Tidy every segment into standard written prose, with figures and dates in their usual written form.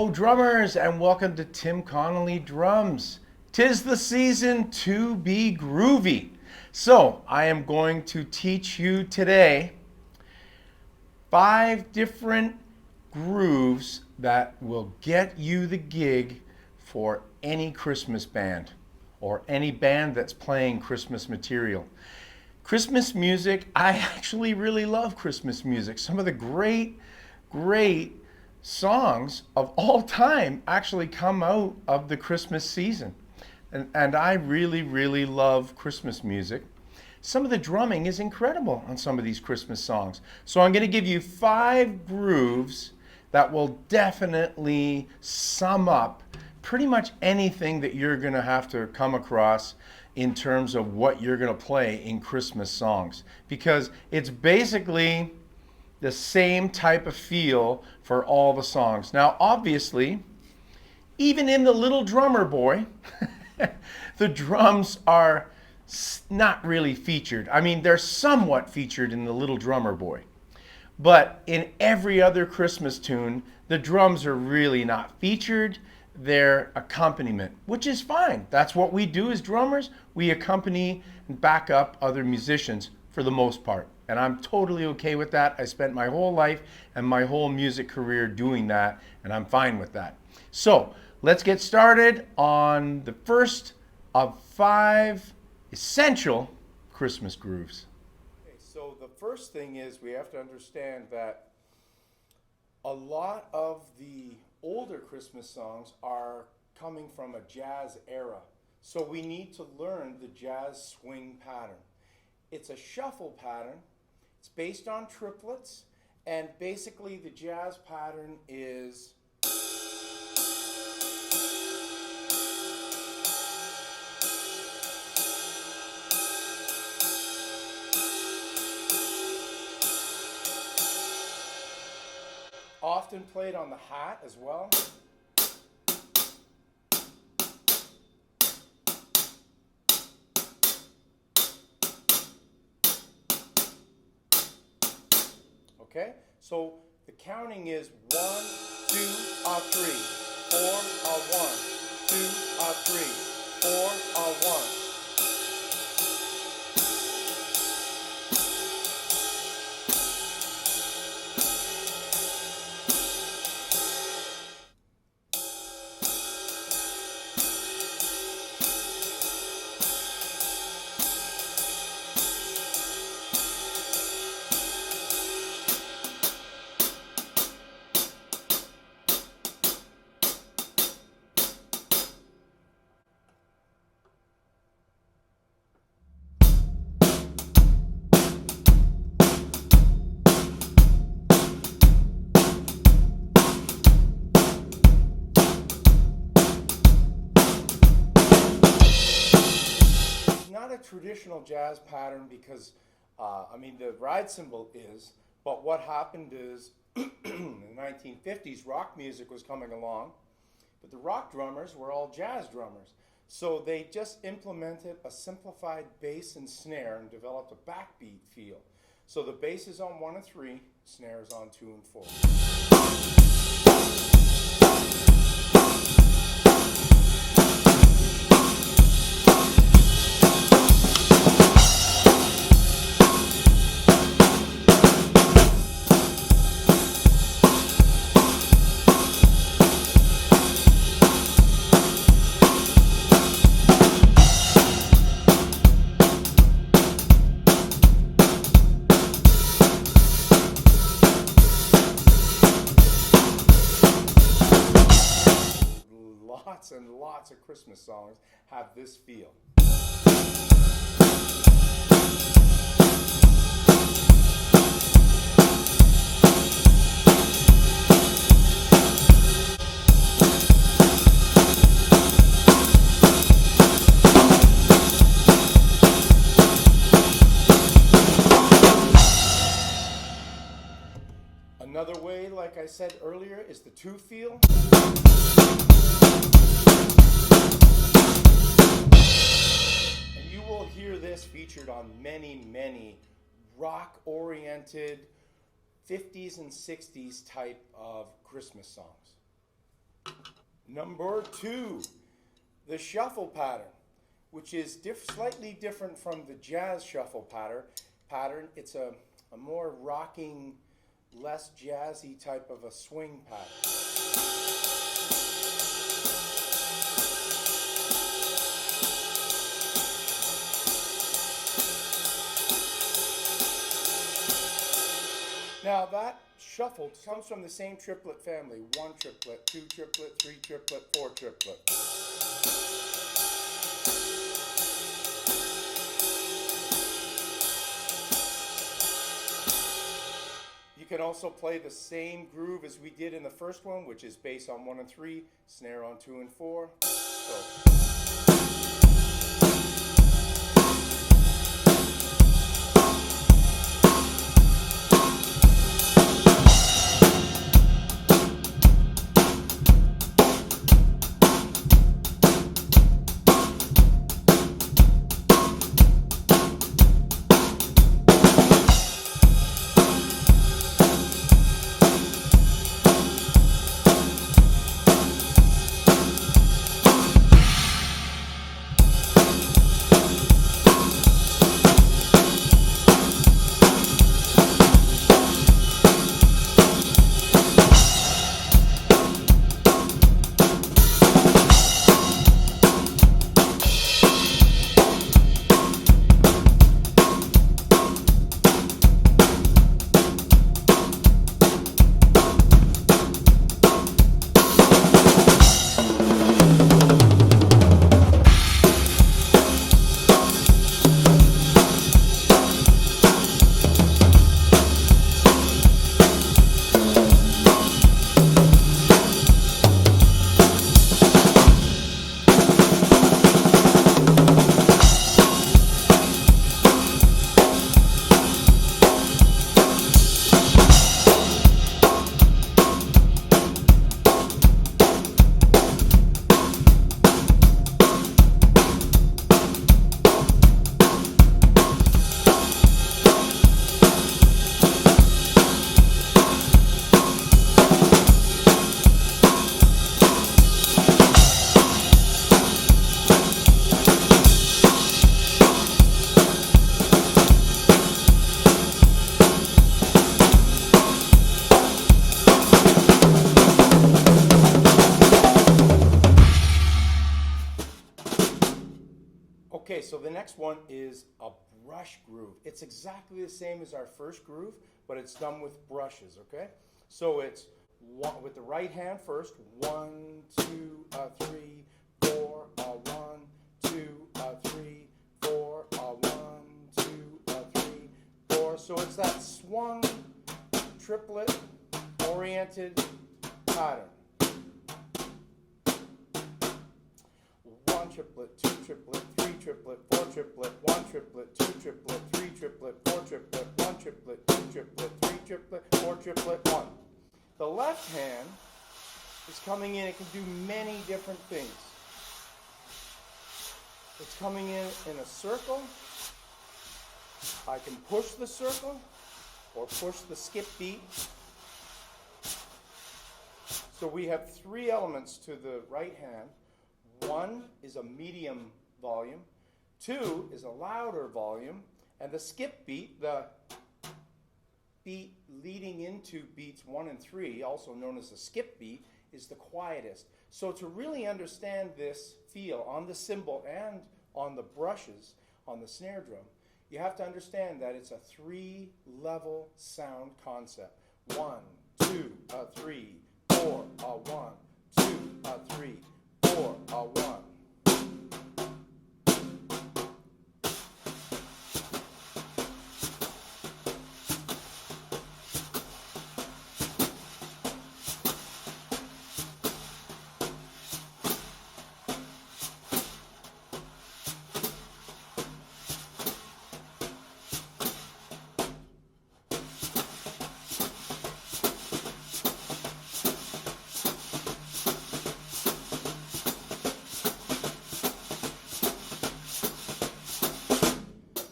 Hello, drummers, and welcome to Tim Connolly Drums. 'Tis the season to be groovy. So, I am going to teach you today 5 different grooves that will get you the gig for any Christmas band or any band that's playing Christmas material. Christmas music, I actually really love Christmas music. Some of the great songs of all time actually come out of the Christmas season. And I really love Christmas music. Some of the drumming is incredible on some of these Christmas songs. So I'm going to give you 5 grooves that will definitely sum up pretty much anything that you're going to have to come across in terms of what you're going to play in Christmas songs. Because it's basically the same type of feel for all the songs. Now, obviously, even in The Little Drummer Boy, the drums are not really featured. I mean, they're somewhat featured in The Little Drummer Boy. But in every other Christmas tune, the drums are really not featured. They're accompaniment, which is fine. That's what we do as drummers. We accompany and back up other musicians for the most part. And I'm totally okay with that. I spent my whole life and my whole music career doing that, and I'm fine with that. So let's get started on the first of 5 essential Christmas grooves. Okay, so the first thing is we have to understand that a lot of the older Christmas songs are coming from a jazz era. So we need to learn the jazz swing pattern. It's a shuffle pattern. It's based on triplets, and basically the jazz pattern is often played on the hat as well. Okay, so the counting is 1, 2, 3, 4, 1, 2, 3, 4, 1. Not a traditional jazz pattern because, the ride cymbal is, but what happened is in the 1950s, rock music was coming along, but the rock drummers were all jazz drummers. So they just implemented a simplified bass and snare and developed a backbeat feel. So the bass is on 1 and 3, snare is on 2 and 4. Lots and lots of Christmas songs have this feel. Another way, like I said earlier, is the 2 feel. You will hear this featured on many rock-oriented 50s and 60s type of Christmas songs. Number 2, the shuffle pattern, which is slightly different from the jazz shuffle pattern. It's a more rocking, less jazzy type of a swing pattern. Now that shuffle comes from the same triplet family: 1 triplet, 2 triplet, 3 triplet, 4 triplet. You can also play the same groove as we did in the first one, which is bass on 1 and 3, snare on 2 and 4. Okay, so the next one is a brush groove. It's exactly the same as our first groove, but it's done with brushes, okay? So it's with the right hand first, 1, 2, 3, 4, 1, 2, 3, 4, 1, 2, 3, 4. So it's that swung triplet oriented pattern. 1 triplet, 2 triplet, 3 triplet, 4 triplet, 1 triplet, 2 triplet, 3 triplet, 4 triplet, 1 triplet, 2 triplet, 3 triplet, 4 triplet, 1. The left hand is coming in, it can do many different things. It's coming in a circle. I can push the circle or push the skip beat. So we have 3 elements to the right hand. 1 is a medium volume, 2 is a louder volume, and the skip beat, the beat leading into beats 1 and 3, also known as the skip beat, is the quietest. So to really understand this feel on the cymbal and on the brushes on the snare drum, you have to understand that it's a 3-level sound concept. 1, 2, 3, 4, 1, 2, 3, 4, 1.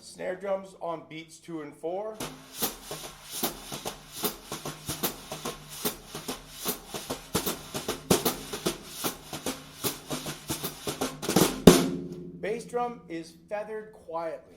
Snare drums on beats 2 and 4. bass drum is feathered quietly.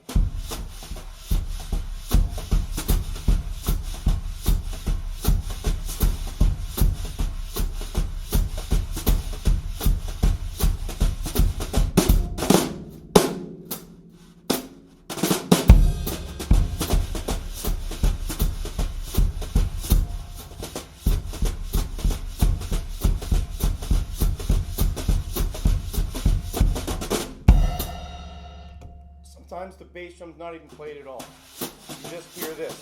Sometimes the bass drum's not even played at all. You just hear this.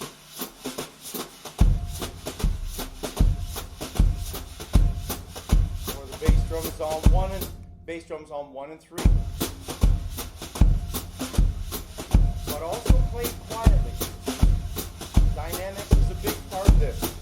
Or the bass drum is on one and three. But also played quietly. Dynamics is a big part of this.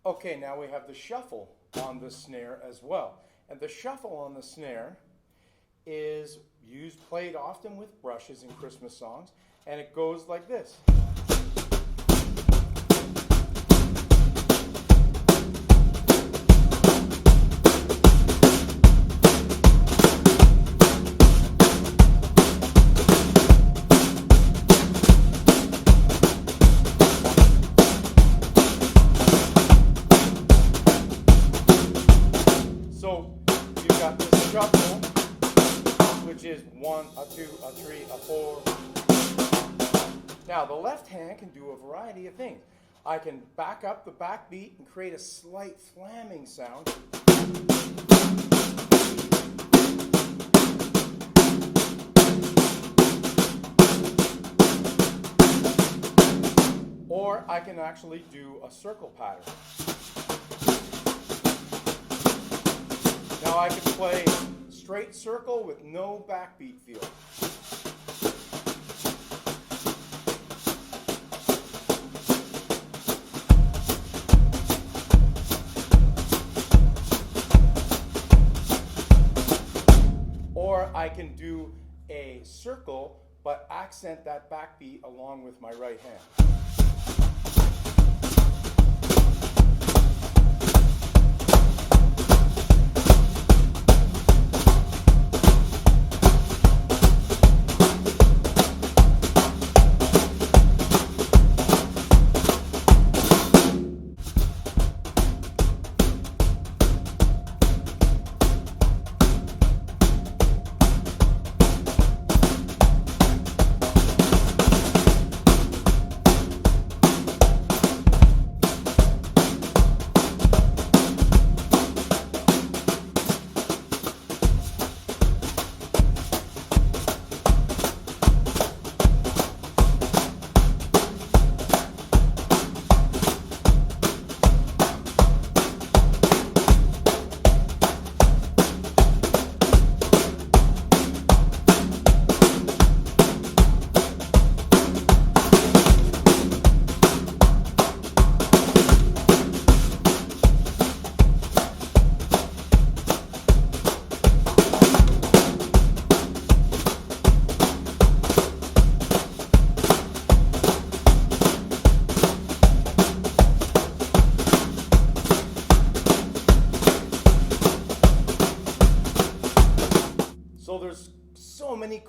Okay, now we have the shuffle on the snare as well. And the shuffle on the snare is played often with brushes in Christmas songs, and it goes like this. So you've got this shuffle, which is 1, a 2, a 3, a 4. Now the left hand can do a variety of things. I can back up the backbeat and create a slight flamming sound. Or I can actually do a circle pattern. Now I can play straight circle with no backbeat feel. Or I can do a circle but accent that backbeat along with my right hand.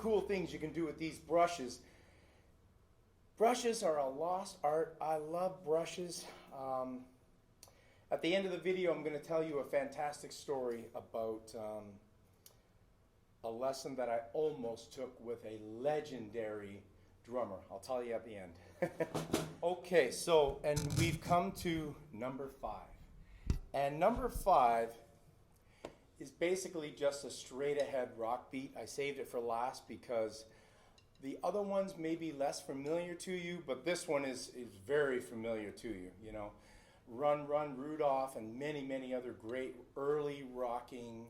cool things you can do with these brushes. Brushes are a lost art. I love brushes. At the end of the video, I'm going to tell you a fantastic story about a lesson that I almost took with a legendary drummer. I'll tell you at the end. Okay, so, and we've come to number 5. And number 5 is basically just a straight ahead rock beat. I saved it for last because the other ones may be less familiar to you, but this one is very familiar to you, you know. Run, Run, Rudolph, and many, many other great early rocking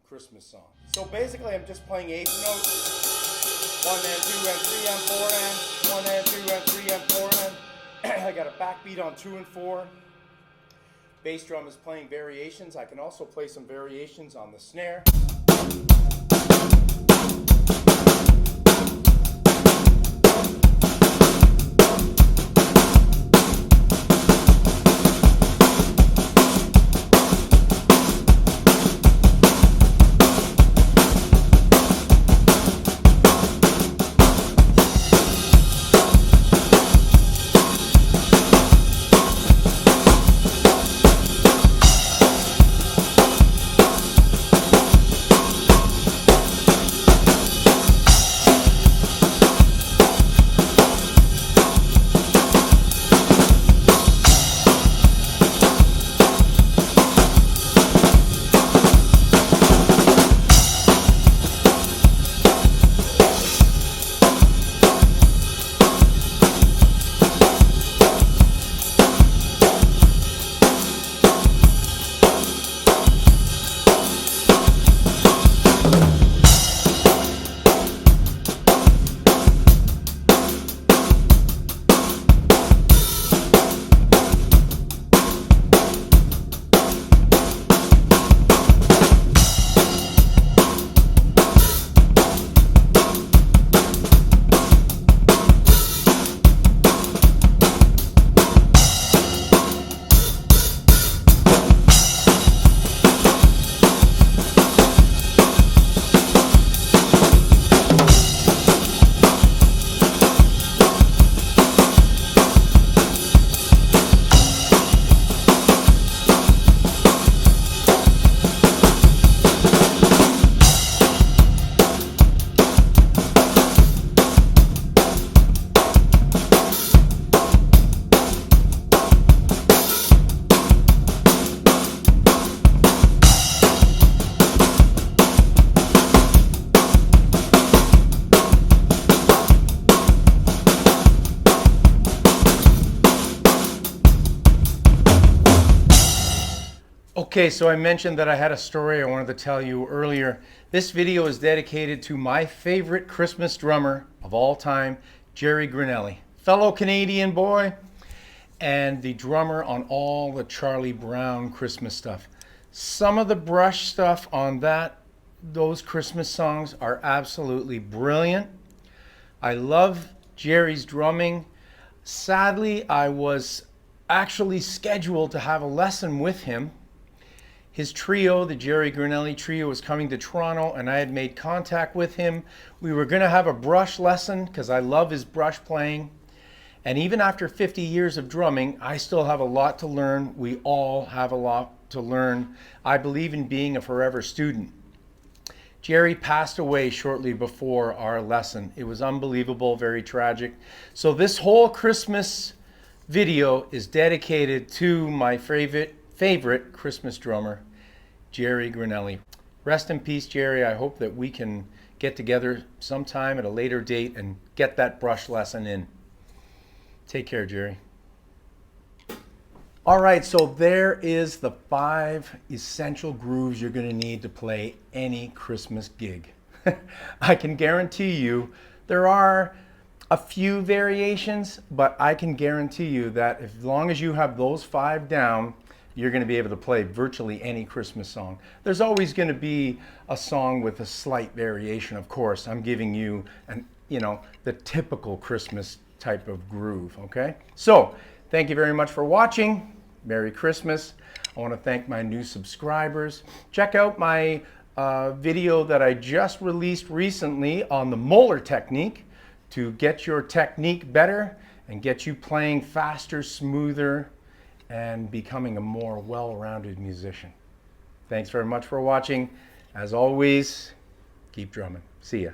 Christmas songs. So basically I'm just playing eighth notes. 1 and 2 and 3 and 4 and 1 and 2 and 3 and 4 and I got a backbeat on 2 and 4. Bass drum is playing variations. I can also play some variations on the snare. Okay, so I mentioned that I had a story I wanted to tell you earlier. This video is dedicated to my favorite Christmas drummer of all time, Jerry Connolly, fellow Canadian boy, and the drummer on all the Charlie Brown Christmas stuff. Some of the brush stuff on those Christmas songs are absolutely brilliant. I love Jerry's drumming. Sadly, I was actually scheduled to have a lesson with him. His trio, the Jerry Connolly Trio, was coming to Toronto, and I had made contact with him. We were going to have a brush lesson because I love his brush playing. And even after 50 years of drumming, I still have a lot to learn. We all have a lot to learn. I believe in being a forever student. Jerry passed away shortly before our lesson. It was unbelievable, very tragic. So this whole Christmas video is dedicated to my favorite Christmas drummer, Jerry Connolly. Rest in peace, Jerry. I hope that we can get together sometime at a later date and get that brush lesson in. Take care, Jerry. All right, so there is the 5 essential grooves you're going to need to play any Christmas gig. I can guarantee you there are a few variations, but I can guarantee you that as long as you have those 5 down, you're going to be able to play virtually any Christmas song. There's always going to be a song with a slight variation, of course. I'm giving you the typical Christmas type of groove, okay? So, thank you very much for watching. Merry Christmas. I want to thank my new subscribers. Check out my video that I just released recently on the Moeller technique to get your technique better and get you playing faster, smoother, and becoming a more well-rounded musician. Thanks very much for watching. As always, keep drumming. See ya.